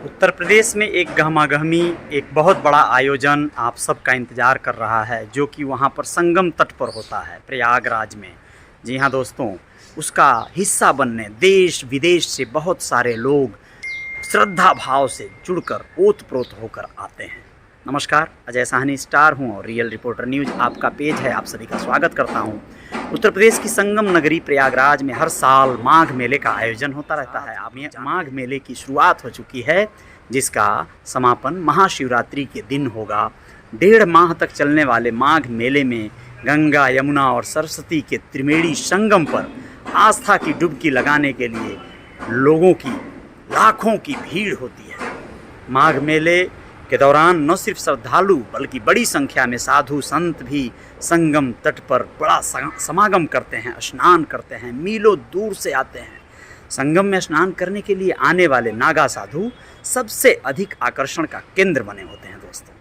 उत्तर प्रदेश में एक गहमागहमी एक बहुत बड़ा आयोजन आप सबका इंतज़ार कर रहा है, जो कि वहाँ पर संगम तट पर होता है प्रयागराज में। जी हाँ दोस्तों, उसका हिस्सा बनने देश विदेश से बहुत सारे लोग श्रद्धा भाव से जुड़कर ओतप्रोत होकर आते हैं। नमस्कार, अजय साहनी स्टार हूँ और रियल रिपोर्टर न्यूज़ आपका पेज है, आप सभी का स्वागत करता हूँ। उत्तर प्रदेश की संगम नगरी प्रयागराज में हर साल माघ मेले का आयोजन होता रहता है। अब माघ मेले की शुरुआत हो चुकी है, जिसका समापन महाशिवरात्रि के दिन होगा। 1.5 माह तक चलने वाले माघ मेले में गंगा, यमुना और सरस्वती के त्रिवेणी संगम पर आस्था की डुबकी लगाने के लिए लोगों की लाखों की भीड़ होती है। माघ मेले के दौरान न सिर्फ श्रद्धालु बल्कि बड़ी संख्या में साधु संत भी संगम तट पर बड़ा समागम करते हैं, स्नान करते हैं, मीलों दूर से आते हैं। संगम में स्नान करने के लिए आने वाले नागा साधु सबसे अधिक आकर्षण का केंद्र बने होते हैं। दोस्तों,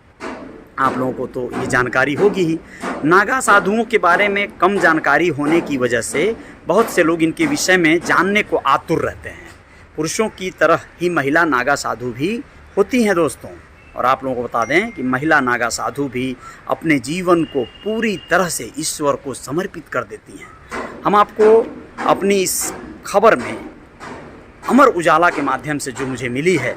आप लोगों को तो ये जानकारी होगी ही। नागा साधुओं के बारे में कम जानकारी होने की वजह से बहुत से लोग इनके विषय में जानने को आतुर रहते हैं। पुरुषों की तरह ही महिला नागा साधु भी होती हैं दोस्तों। और आप लोगों को बता दें कि महिला नागा साधु भी अपने जीवन को पूरी तरह से ईश्वर को समर्पित कर देती हैं। हम आपको अपनी इस खबर में अमर उजाला के माध्यम से जो मुझे मिली है,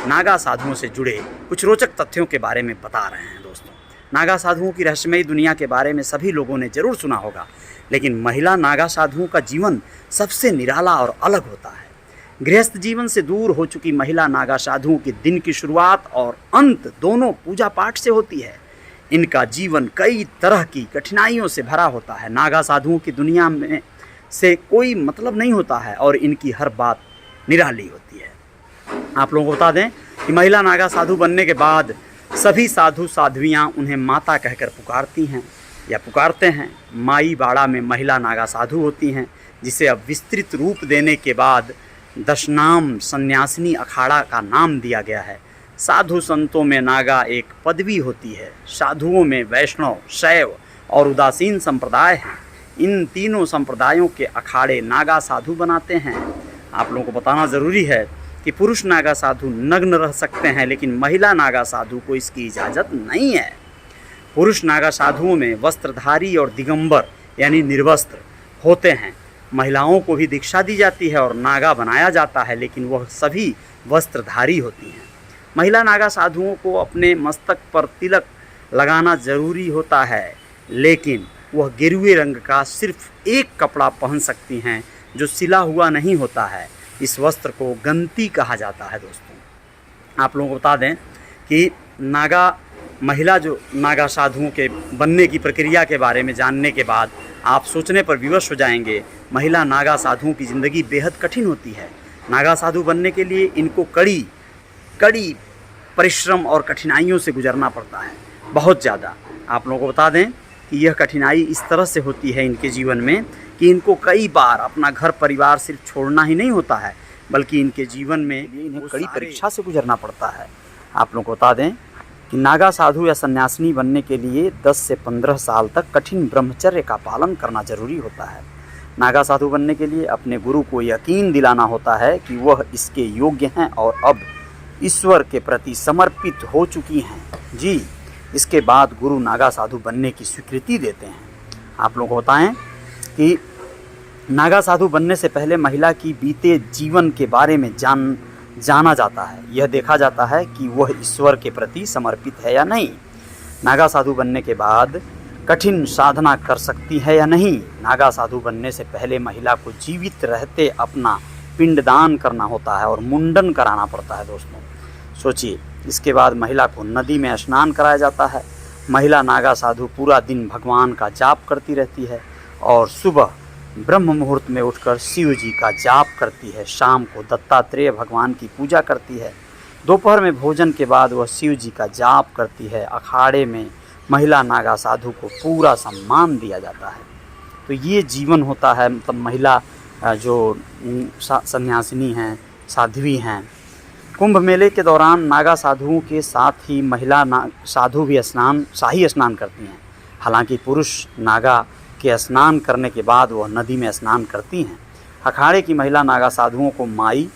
नागा साधुओं से जुड़े कुछ रोचक तथ्यों के बारे में बता रहे हैं। दोस्तों, नागा साधुओं की रहस्यमयी दुनिया के बारे में सभी लोगों ने ज़रूर सुना होगा, लेकिन महिला नागा साधुओं का जीवन सबसे निराला और अलग होता है। गृहस्थ जीवन से दूर हो चुकी महिला नागा साधुओं के दिन की शुरुआत और अंत दोनों पूजा पाठ से होती है। इनका जीवन कई तरह की कठिनाइयों से भरा होता है। नागा साधुओं की दुनिया में से कोई मतलब नहीं होता है और इनकी हर बात निराली होती है। आप लोगों को बता दें कि महिला नागा साधु बनने के बाद सभी साधु साध्वियाँ उन्हें माता कहकर पुकारती हैं या पुकारते हैं। माई बाड़ा में महिला नागा साधु होती हैं, जिसे अब विस्तृत रूप देने के बाद दशनाम सन्यासिनी अखाड़ा का नाम दिया गया है। साधु संतों में नागा एक पदवी होती है। साधुओं में वैष्णव, शैव और उदासीन संप्रदाय हैं। इन तीनों संप्रदायों के अखाड़े नागा साधु बनाते हैं। आप लोगों को बताना ज़रूरी है कि पुरुष नागा साधु नग्न रह सकते हैं, लेकिन महिला नागा साधु को इसकी इजाज़त नहीं है। पुरुष नागा साधुओं में वस्त्रधारी और दिगंबर यानी निर्वस्त्र होते हैं। महिलाओं को भी दीक्षा दी जाती है और नागा बनाया जाता है, लेकिन वह सभी वस्त्रधारी होती हैं। महिला नागा साधुओं को अपने मस्तक पर तिलक लगाना ज़रूरी होता है, लेकिन वह गेरुए रंग का सिर्फ एक कपड़ा पहन सकती हैं, जो सिला हुआ नहीं होता है। इस वस्त्र को गंती कहा जाता है। दोस्तों, आप लोगों को बता दें कि महिला नागा साधुओं के बनने की प्रक्रिया के बारे में जानने के बाद आप सोचने पर विवश हो जाएंगे। महिला नागा साधुओं की ज़िंदगी बेहद कठिन होती है। नागा साधु बनने के लिए इनको कड़ी परिश्रम और कठिनाइयों से गुजरना पड़ता है, बहुत ज़्यादा। आप लोगों को बता दें कि यह कठिनाई इस तरह से होती है इनके जीवन में कि इनको कई बार अपना घर परिवार सिर्फ छोड़ना ही नहीं होता है, बल्कि इनके जीवन में इन्हें कड़ी परीक्षा से गुजरना पड़ता है। आप लोगों को बता दें कि नागा साधु या सन्यासिनी बनने के लिए 10 से 15 साल तक कठिन ब्रह्मचर्य का पालन करना जरूरी होता है। नागा साधु बनने के लिए अपने गुरु को यकीन दिलाना होता है कि वह इसके योग्य हैं और अब ईश्वर के प्रति समर्पित हो चुकी हैं। जी, इसके बाद गुरु नागा साधु बनने की स्वीकृति देते हैं। आप लोगों को बताएं कि नागा साधु बनने से पहले महिला की बीते जीवन के बारे में जाना जाता है। यह देखा जाता है कि वह ईश्वर के प्रति समर्पित है या नहीं। नागा साधु बनने के बाद कठिन साधना कर सकती है या नहीं। नागा साधु बनने से पहले महिला को जीवित रहते अपना पिंडदान करना होता है और मुंडन कराना पड़ता है। दोस्तों, सोचिए, इसके बाद महिला को नदी में स्नान कराया जाता है। महिला नागा साधु पूरा दिन भगवान का जाप करती रहती है और सुबह ब्रह्म मुहूर्त में उठकर शिव जी का जाप करती है। शाम को दत्तात्रेय भगवान की पूजा करती है। दोपहर में भोजन के बाद वह शिव जी का जाप करती है। अखाड़े में महिला नागा साधु को पूरा सम्मान दिया जाता है। तो ये जीवन होता है, मतलब महिला जो सन्यासिनी हैं, साध्वी हैं। कुंभ मेले के दौरान नागा साधुओं के साथ ही महिला साधु भी शाही स्नान करती हैं। हालांकि पुरुष नागा के स्नान करने के बाद वह नदी में स्नान करती हैं। अखाड़े की महिला नागा साधुओं को माई,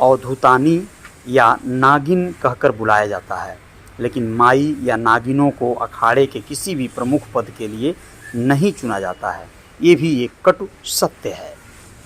अवधूतानी या नागिन कहकर बुलाया जाता है, लेकिन माई या नागिनों को अखाड़े के किसी भी प्रमुख पद के लिए नहीं चुना जाता है। ये भी एक कटु सत्य है।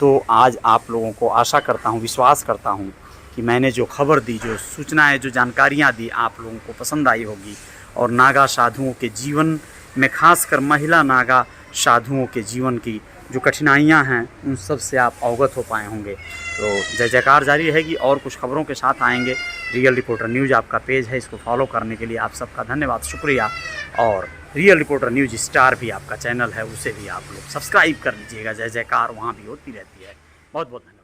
तो आज आप लोगों को आशा करता हूँ, विश्वास करता हूँ कि मैंने जो खबर दी, जो सूचनाएं, जो जानकारियाँ दी, आप लोगों को पसंद आई होगी और नागा साधुओं के जीवन में, खासकर महिला नागा साधुओं के जीवन की जो कठिनाइयाँ हैं उन सब से आप अवगत हो पाए होंगे। तो जय जयकार जारी रहेगी और कुछ खबरों के साथ आएंगे। रियल रिपोर्टर न्यूज़ आपका पेज है, इसको फॉलो करने के लिए आप सबका धन्यवाद, शुक्रिया। और रियल रिपोर्टर न्यूज़ स्टार भी आपका चैनल है, उसे भी आप लोग सब्सक्राइब कर लीजिएगा। जय जयकार वहाँ भी होती रहती है। बहुत बहुत धन्यवाद।